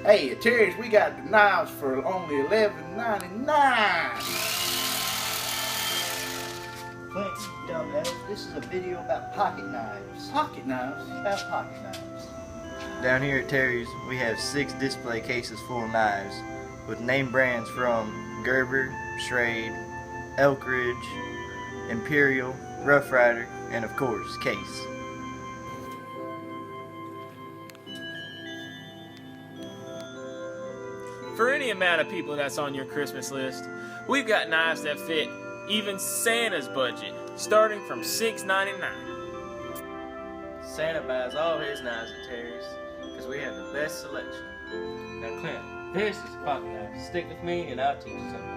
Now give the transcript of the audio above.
Hey, at Terry's, we got the knives for only $11.99. Clint, you don't know, this is a video about pocket knives. Pocket knives? About pocket knives. Down here at Terry's, we have 6 display cases full of knives with name brands from Gerber, Schrade, Elkridge, Imperial, Rough Rider, and of course, Case. For any amount of people that's on your Christmas list, we've got knives that fit even Santa's budget, starting from $6.99. Santa buys all his knives at Terry's because we have the best selection. Now Clint, this is a pocket knife. Stick with me and I'll teach you something.